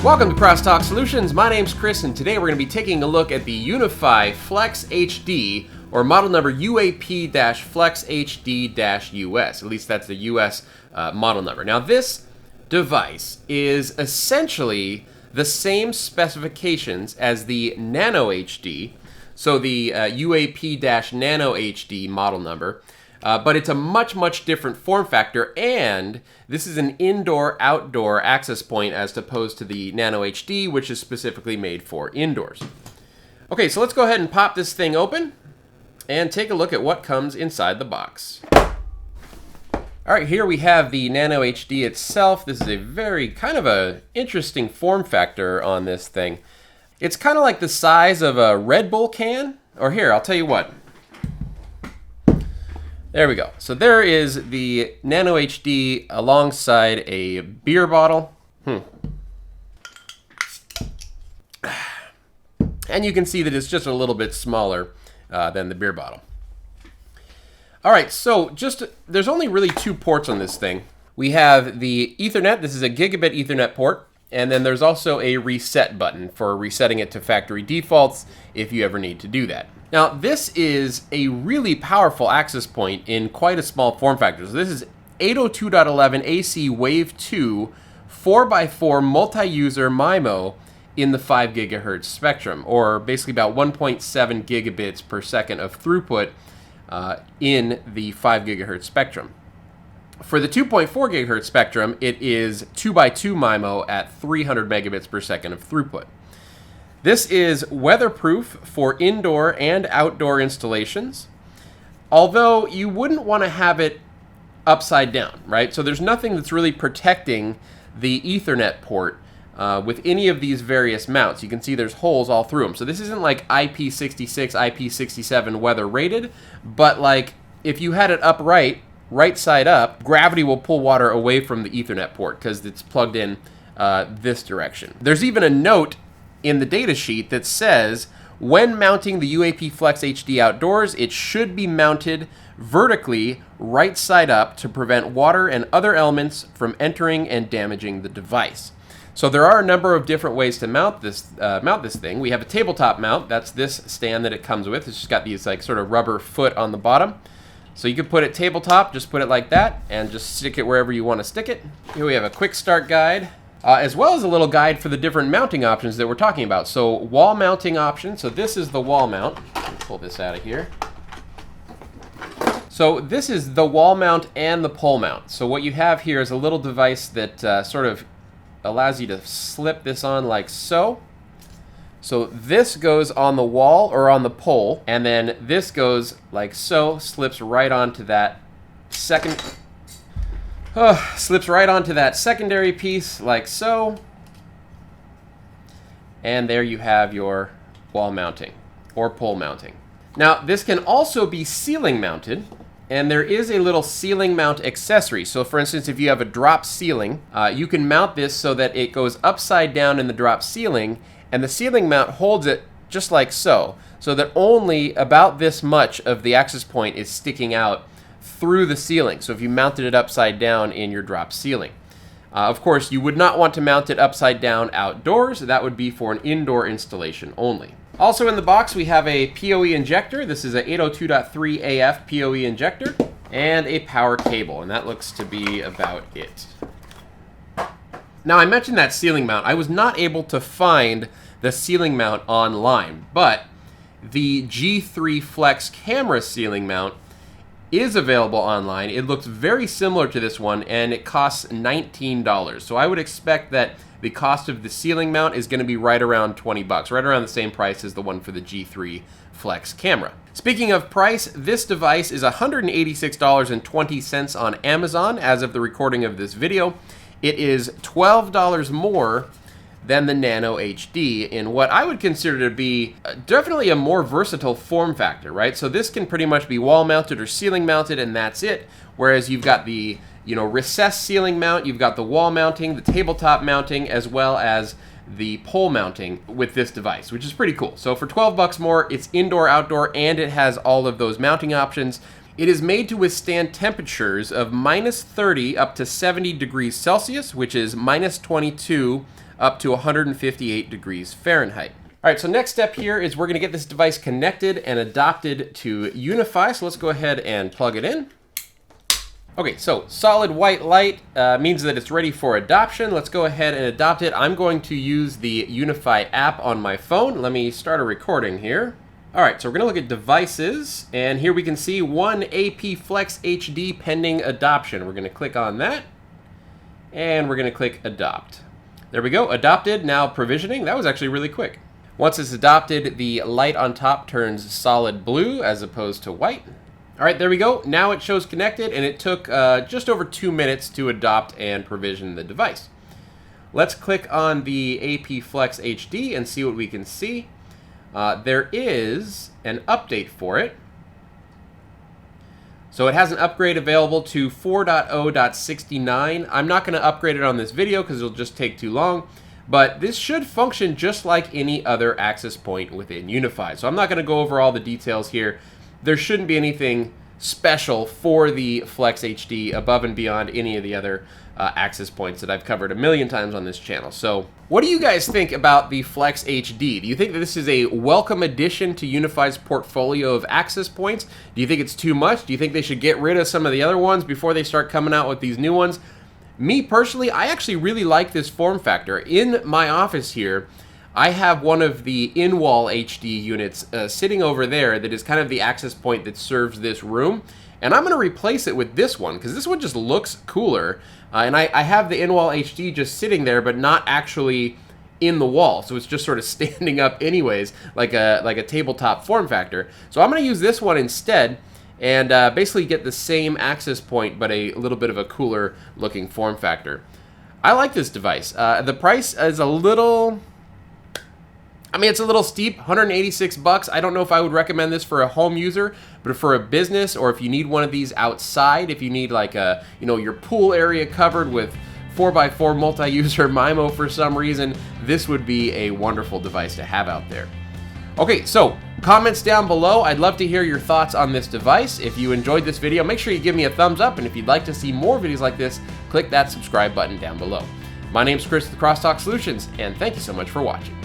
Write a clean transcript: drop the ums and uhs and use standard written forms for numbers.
Welcome to Crosstalk Solutions. My name's Chris, and today we're going to be taking a look at the UniFi FlexHD, or model number UAP-FLEXHD-US. At least that's the US model number. Now, this device is essentially the same specifications as the Nano HD, so the UAP-Nano HD model number. But it's a much different form factor, and this is an indoor-outdoor access point as opposed to the Nano HD, which is specifically made for indoors. Okay, so let's go ahead and pop this thing open and take a look at what comes inside the box. All right, here we have the Nano HD itself. This is a very kind of a interesting form factor on this thing. It's kind of like the size of a Red Bull can, or here, I'll tell you what. There we go. So there is the Nano HD alongside a beer bottle. And you can see that it's just a little bit smaller than the beer bottle. All right, so there's only really two ports on this thing. We have the Ethernet. This is a gigabit Ethernet port. And then there's also a reset button for resetting it to factory defaults if you ever need to do that. Now, this is a really powerful access point in quite a small form factor. So this is 802.11 AC Wave 2 4x4 multi-user MIMO in the 5 gigahertz spectrum, or basically about 1.7 gigabits per second of throughput in the 5 gigahertz spectrum. For the 2.4 gigahertz spectrum, it is 2x2 MIMO at 300 megabits per second of throughput. This is weatherproof for indoor and outdoor installations, although you wouldn't want to have it upside down, right? So there's nothing that's really protecting the Ethernet port with any of these various mounts. You can see there's holes all through them. So this isn't like IP66, IP67 weather rated, but like if you had it upright, right side up, gravity will pull water away from the Ethernet port because it's plugged in this direction. There's even a note in the data sheet that says, when mounting the UAP FlexHD outdoors, it should be mounted vertically right side up to prevent water and other elements from entering and damaging the device. So there are a number of different ways to mount this thing. We have a tabletop mount. That's this stand that it comes with. It's just got these like sort of rubber foot on the bottom. So you could put it tabletop, just put it like that, and just stick it wherever you want to stick it. Here we have a quick start guide, as well as a little guide for the different mounting options that we're talking about. So wall mounting option. So this is the wall mount. Let me pull this out of here. So this is the wall mount and the pole mount. So what you have here is a little device that sort of allows you to slip this on like so. So this goes on the wall or on the pole, and then this goes like so, slips right onto that secondary piece like so. And there you have your wall mounting or pole mounting. Now, this can also be ceiling mounted, and there is a little ceiling mount accessory. So for instance, if you have a drop ceiling, you can mount this so that it goes upside down in the drop ceiling, and the ceiling mount holds it just like so that only about this much of the access point is sticking out through the ceiling. So if you mounted it upside down in your drop ceiling. Of course, you would not want to mount it upside down outdoors. That would be for an indoor installation only. Also in the box, we have a PoE injector. This is a 802.3 AF PoE injector and a power cable, and that looks to be about it. Now, I mentioned that ceiling mount. I was not able to find the ceiling mount online, but the G3 Flex camera ceiling mount is available online. It looks very similar to this one, and it costs $19. So I would expect that the cost of the ceiling mount is going to be right around 20 bucks, right around the same price as the one for the G3 Flex camera. Speaking of price, this device is $186.20 on Amazon as of the recording of this video. It is $12 more than the Nano HD in what I would consider to be definitely a more versatile form factor, right? So this can pretty much be wall mounted or ceiling mounted, and that's it. Whereas you've got the recessed ceiling mount, you've got the wall mounting, the tabletop mounting, as well as the pole mounting with this device, which is pretty cool. So for 12 bucks more, it's indoor, outdoor, and it has all of those mounting options. It is made to withstand temperatures of -30 up to 70 degrees Celsius, which is -22 up to 158 degrees Fahrenheit. All right, so next step here is we're going to get this device connected and adopted to UniFi. So let's go ahead and plug it in. Okay, so solid white light means that it's ready for adoption. Let's go ahead and adopt it. I'm going to use the UniFi app on my phone. Let me start a recording here. All right, so we're gonna look at devices, and here we can see one UAP-FLEXHD pending adoption. We're gonna click on that, and we're gonna click adopt. There we go, adopted, now provisioning. That was actually really quick. Once it's adopted, the light on top turns solid blue as opposed to white. All right, there we go. Now it shows connected, and it took just over 2 minutes to adopt and provision the device. Let's click on the UAP-FLEXHD and see what we can see. There is an update for it. So it has an upgrade available to 4.0.69. I'm not going to upgrade it on this video because it'll just take too long. But this should function just like any other access point within UniFi. So I'm not going to go over all the details here. There shouldn't be anything special for the FlexHD above and beyond any of the other access points that I've covered a million times on this channel. So what do you guys think about the FlexHD? Do you think that this is a welcome addition to UniFi's portfolio of access points? Do you think it's too much? Do you think they should get rid of some of the other ones before they start coming out with these new ones? Me personally, I actually really like this form factor. In my office here, I have one of the in-wall HD units sitting over there that is kind of the access point that serves this room. And I'm going to replace it with this one because this one just looks cooler. And I have the in-wall HD just sitting there, but not actually in the wall. So it's just sort of standing up anyways, like a tabletop form factor. So I'm going to use this one instead and basically get the same access point, but a little bit of a cooler looking form factor. I like this device. The price is a little... it's a little steep, 186 bucks. I don't know if I would recommend this for a home user, but for a business, or if you need one of these outside, if you need like a, your pool area covered with 4x4 multi-user MIMO for some reason, this would be a wonderful device to have out there. Okay, so comments down below. I'd love to hear your thoughts on this device. If you enjoyed this video, make sure you give me a thumbs up, and if you'd like to see more videos like this, click that subscribe button down below. My name's Chris with Crosstalk Solutions, and thank you so much for watching.